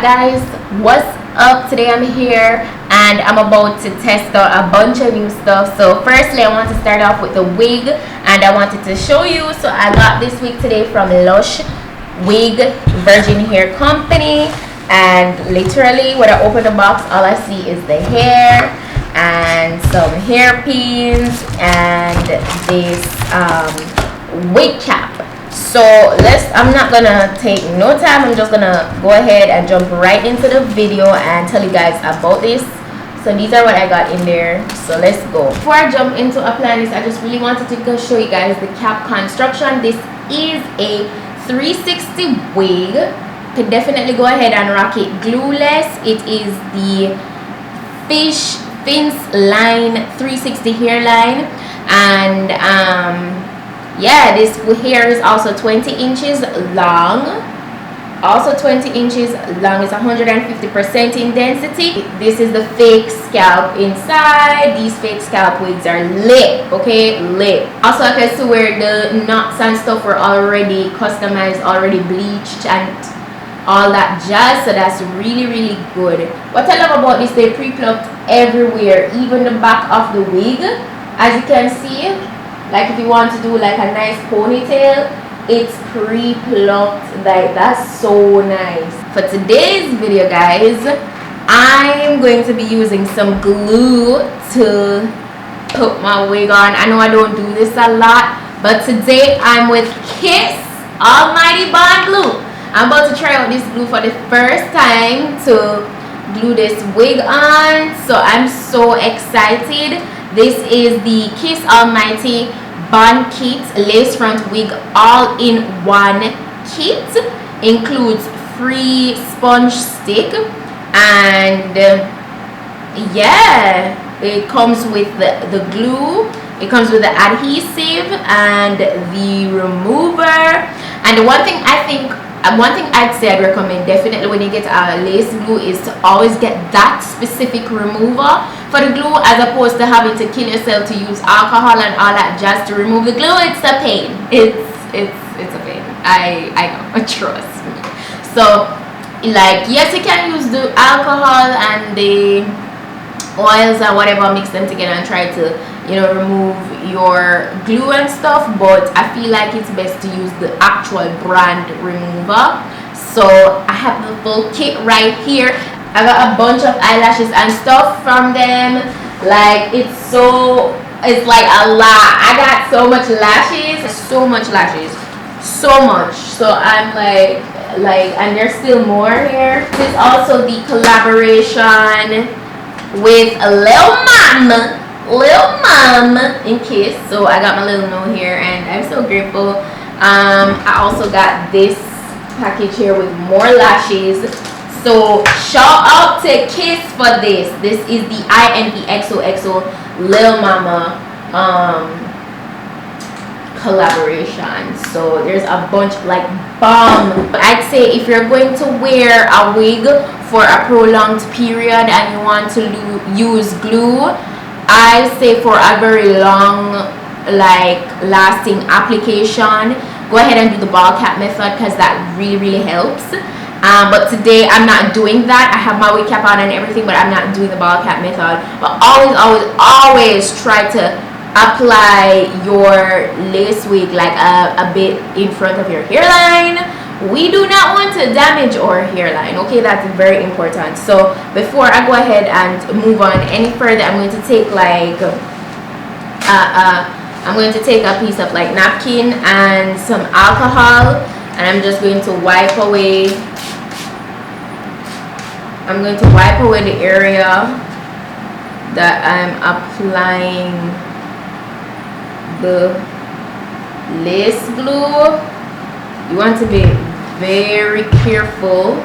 guys, what's up? Today I'm here and I'm about to test out a bunch of new stuff. So firstly, I want to start off with the wig, and I wanted to show you. So I got this wig today from Lush Wig Virgin Hair Company, and literally when I open the box, all I see is the hair and some hairpins and this wig cap. So I'm not gonna take no time. I'm just gonna go ahead and jump right into the video and tell you guys about this. So these are what I got in there, so let's go. Before I jump into applying this, I just really wanted to go show you guys the cap construction. This is a 360 wig. Could definitely go ahead and rock it glueless. It is the Fins line 360 hairline, and yeah, this hair is also 20 inches long. Also 20 inches long. It's 150% in density. This is the fake scalp inside. These fake scalp wigs are lit, okay, lit. Also, I can see where the knots and stuff were already customized, already bleached and all that jazz, so that's really good. What I love about this, they pre-plucked everywhere, even the back of the wig, as you can see. Like if you want to do like a nice ponytail, it's pre-plucked. Like that's so nice. For today's video, guys, I'm going to be using some glue to put my wig on. I know I don't do this a lot, but today I'm with Kiss Almighty Bond Glue. I'm about to try out this glue for the first time to glue this wig on, so I'm so excited. This is the Kiss Almighty Bond Kit Lace Front Wig all-in-one kit. Includes free sponge stick, and yeah, it comes with the glue, it comes with the adhesive and the remover. And one thing I'd say I'd recommend definitely when you get a lace glue is to always get that specific remover for the glue, as opposed to having to kill yourself to use alcohol and all that just to remove the glue. It's a pain. It's a pain. I know, trust me. So like, yes, you can use the alcohol and the oils or whatever, mix them together and try to, you know, remove your glue and stuff, but I feel like it's best to use the actual brand remover. So I have the full kit right here. I got a bunch of eyelashes and stuff from them. Like it's like a lot. I got so much lashes, so much. So I'm like, and there's still more here. This is also the collaboration with Lil Mom in Kiss. So I got my little note here and I'm so grateful. I also got this package here with more lashes. So shout out to Kiss for this. This is the INEXOXO Lil Mama collaboration. So there's a bunch, like bomb. I'd say if you're going to wear a wig for a prolonged period and you want to use glue, I say for a very long, like lasting application, go ahead and do the ball cap method, because that really helps. But today I'm not doing that. I have my wig cap on and everything, but I'm not doing the ball cap method. But always try to apply your lace wig like a bit in front of your hairline. We do not want to damage our hairline, okay? That's very important. So before I go ahead and move on any further, I'm going to take like I'm going to take a piece of like napkin and some alcohol, and I'm just going to wipe away. I'm going to wipe away the area that I'm applying the lace glue. You want to be very careful.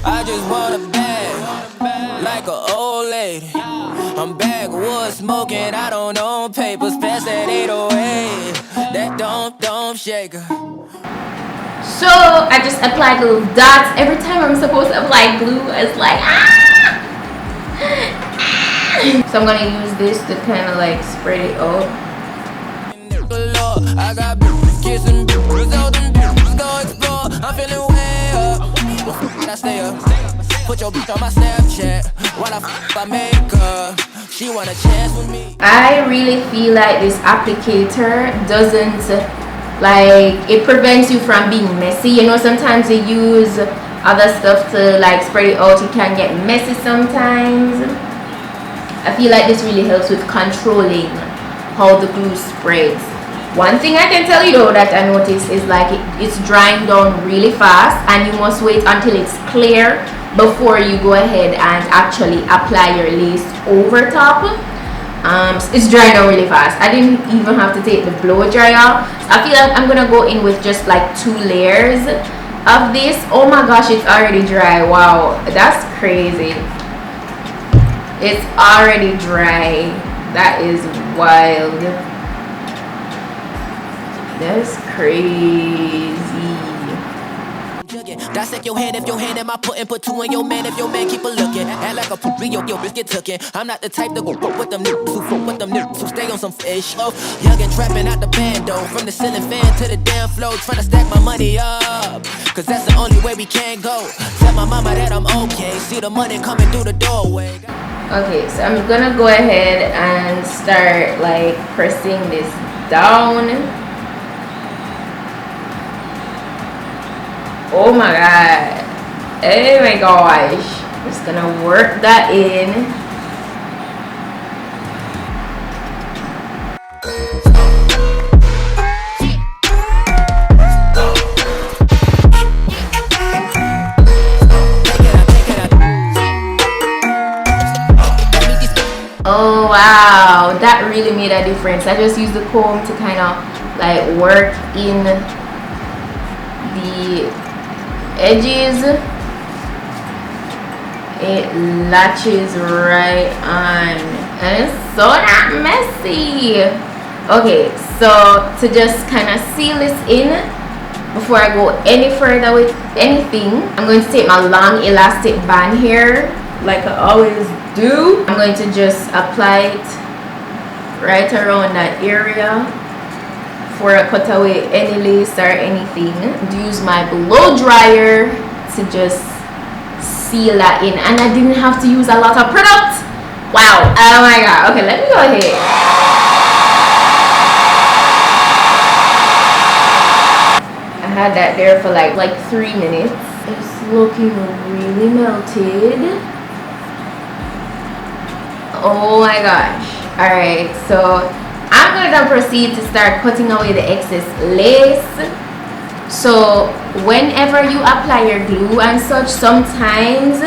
I just want a bag, like an old lady. I'm backwoods smoking, I don't own papers, pass that 808. That don't shake her. So I just applied little dots. Every time I'm supposed to apply glue, it's like So I'm gonna use this to kind of like spread it out. I I got bitches kissing bitches, all them bitches go explore. I'm feeling way up. I stay up. Put your bitch on my Snapchat while I make her. She want a chance with me. I really feel like this applicator doesn't, like, it prevents you from being messy. You know, sometimes you use other stuff to like spread it out, it can get messy sometimes. I feel like this really helps with controlling how the glue spreads. One thing I can tell you though that I noticed is like it's drying down really fast, and you must wait until it's clear before you go ahead and actually apply your lace over top. It's drying down really fast. I didn't even have to take the blow dryer. I feel like I'm gonna go in with just like 2 layers of this. Oh my gosh, it's already dry. Wow, that's crazy. It's already dry. That is wild. That's crazy. Dissect your hand if your hand in my pudding. Put 2 in your man if your man keep a looking. Act like a poopy, your bitch get tookin'. I'm not the type to go fuck with them niggas who fuck with them niggas who stay on some fish. Oh, young and trapping out the bando. From the ceiling fan to the damn floor. Trying to stack my money up, cause that's the only way we can go. Tell my mama that I'm okay. See the money coming through the doorway. Okay, so I'm gonna go ahead and start like pressing this down. Oh my god. Oh my gosh. Just gonna work that in. Oh wow, that really made a difference. I just used the comb to kind of like work in the edges. It latches right on, and it's so not messy. Okay, so to just kind of seal this in before I go any further with anything, I'm going to take my long elastic band here like I always do. I'm going to just apply it right around that area before I cut away any lace or anything. Use my blow dryer to just seal that in, and I didn't have to use a lot of product. Wow. Oh my god. Okay, let me go ahead. I had that there for like 3 minutes. It's looking really melted. Oh my gosh. Alright, so I'm gonna proceed to start cutting away the excess lace. So whenever you apply your glue and such, sometimes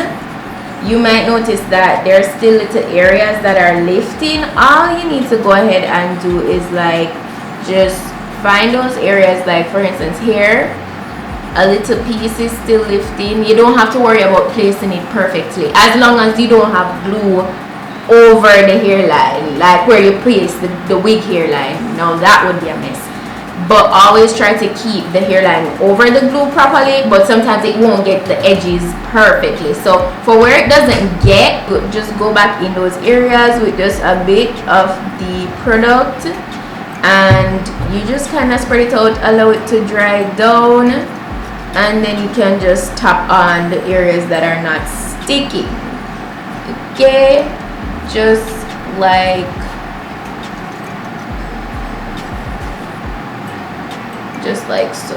you might notice that there are still little areas that are lifting. All you need to go ahead and do is like just find those areas, like for instance here, a little piece is still lifting. You don't have to worry about placing it perfectly, as long as you don't have glue over the hairline, like where you place the wig hairline. Now that would be a mess. But always try to keep the hairline over the glue properly, but sometimes it won't get the edges perfectly. So for where it doesn't get, just go back in those areas with just a bit of the product, and you just kind of spread it out, allow it to dry down, and then you can just tap on the areas that are not sticky. Okay, just like so,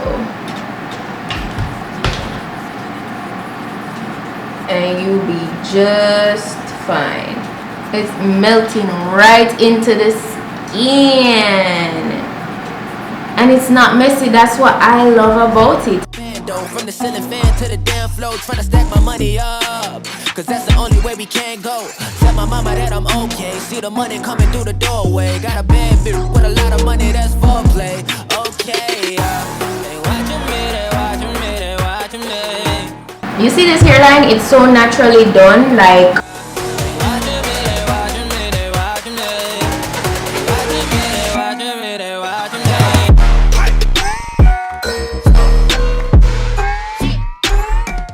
and you'll be just fine. It's melting right into the skin, and it's not messy. That's what I love about it. From the ceiling fan to the damn floor, trying to stack my money up, cause that's the only way we can go. Tell my mama that I'm okay. See the money coming through the doorway. Got a bad bitch with a lot of money, that's foreplay. Okay, watching me. You see this hairline? It's so naturally done, like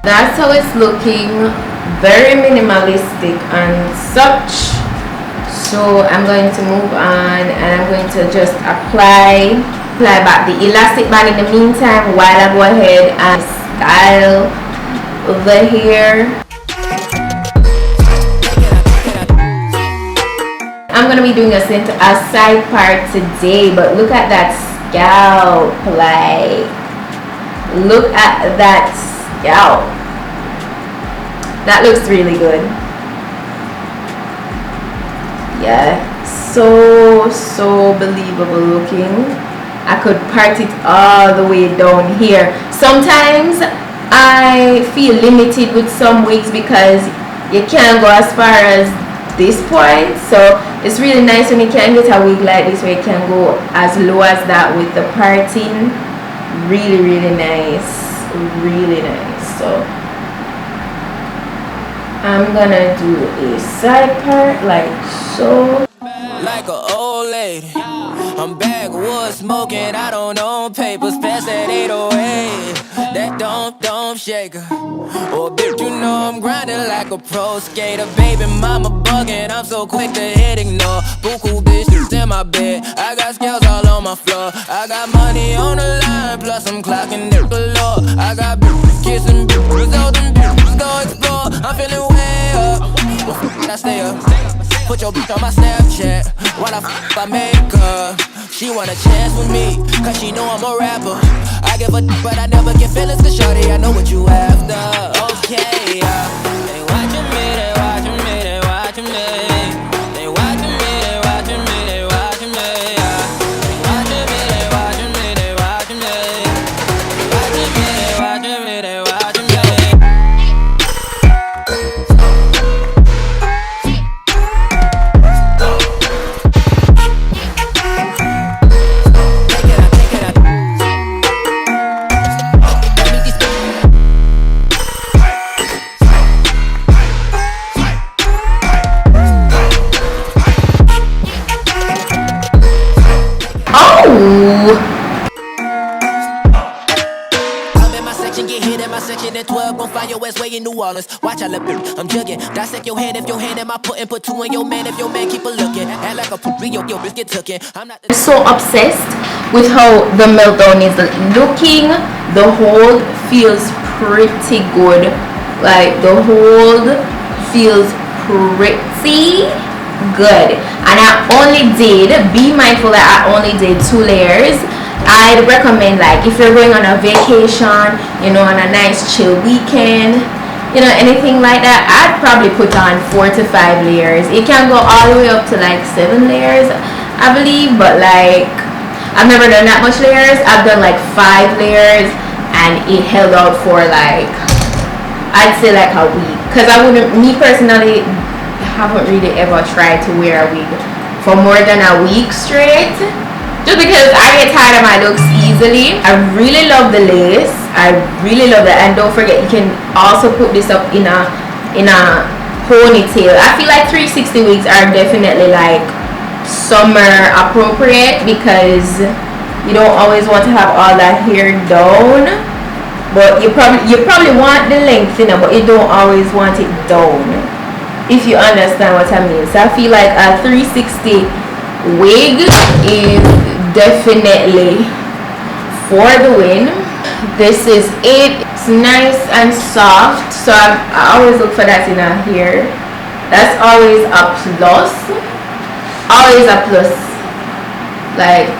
that's how it's looking, very minimalistic and such. So I'm going to move on, and I'm going to just apply apply back the elastic band in the meantime while I go ahead and style the hair. I'm gonna be doing a side part today, but look at that scalp, like look at that scalp. That looks really good. Yeah, so believable looking. I could part it all the way down here. Sometimes I feel limited with some wigs because you can't go as far as this point, so it's really nice when you can get a wig like this where you can go as low as that with the parting. Really nice, really nice. So I'm gonna do a side part like so. Like an old lady, I'm backwoods smoking, I don't own papers, pass that 808, that don't shake her. Oh bitch, you know I'm grinding like a pro skater, baby mama bugging, I'm so quick to hit ignore. Buku bitches in my bed, I got scales all on my floor, I got money on the line, plus I'm clocking it below. I got bitches kissing bitches, all them bitches go explore. I'm feeling way up, I stay up. Put your bitch on my Snapchat while I make her. She want a chance with me, cause she know I'm a rapper. I give a but I never get feelings, cause shorty, I know what you after. Okay, they watching me, they watching me, they watching me. They watching me, they watching me, they watching me. They watching me, they watching me, they watching me. They watching me, they watching me, they watching me. New Orleans, watch I look, I'm jugging. Dissect your hand if your hand am I putting, put two in your man if your man keep a looking. Act like a poopy, your bitch get tookin'. I'm not so obsessed with how the meltdown is looking. The hold feels pretty good. Like the hold feels pretty good. And I only did, be mindful that I only did 2 layers. I'd recommend, like, if you're going on a vacation, you know, on a nice chill weekend, you know, anything like that, I'd probably put on 4 to 5 layers. It can go all the way up to like 7 layers, I believe, but like I've never done that much layers. I've done like 5 layers and it held out for like, I'd say like a week, because I wouldn't, me personally, haven't really ever tried to wear a wig for more than a week straight, just because I get tired of my looks easily. I really love the lace. I really love that. And don't forget, you can also put this up in a ponytail. I feel like 360 wigs are definitely like summer appropriate, because you don't always want to have all that hair down, but you probably want the length, you know, but you don't always want it down, if you understand what I mean. So I feel like a 360 wig is definitely for the win. This is it. It's nice and soft, so I always look for that in a hair. That's always a plus. Always a plus. Like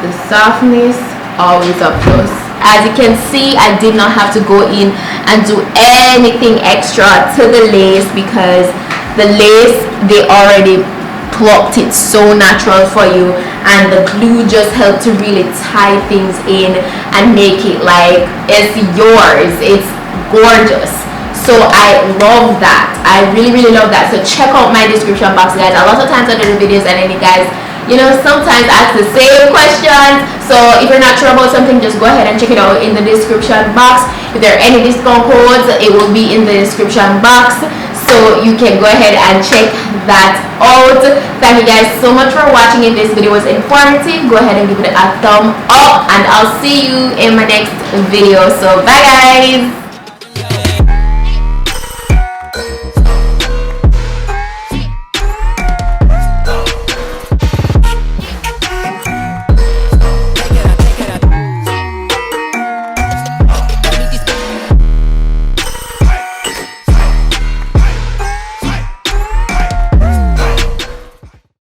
the softness, always a plus. As you can see, I did not have to go in and do anything extra to the lace, because the lace, they already plucked it so natural for you, and the glue just helped to really tie things in and make it like it's yours. It's gorgeous. So I love that. I really love that. So check out my description box, guys. A lot of times I do the videos and then you guys, you know, sometimes ask the same questions. So if you're not sure about something, just go ahead and check it out in the description box. If there are any discount codes, it will be in the description box, so you can go ahead and check that out. Thank you guys so much for watching. If this video was informative, go ahead and give it a thumb up, and I'll see you in my next video. So bye guys.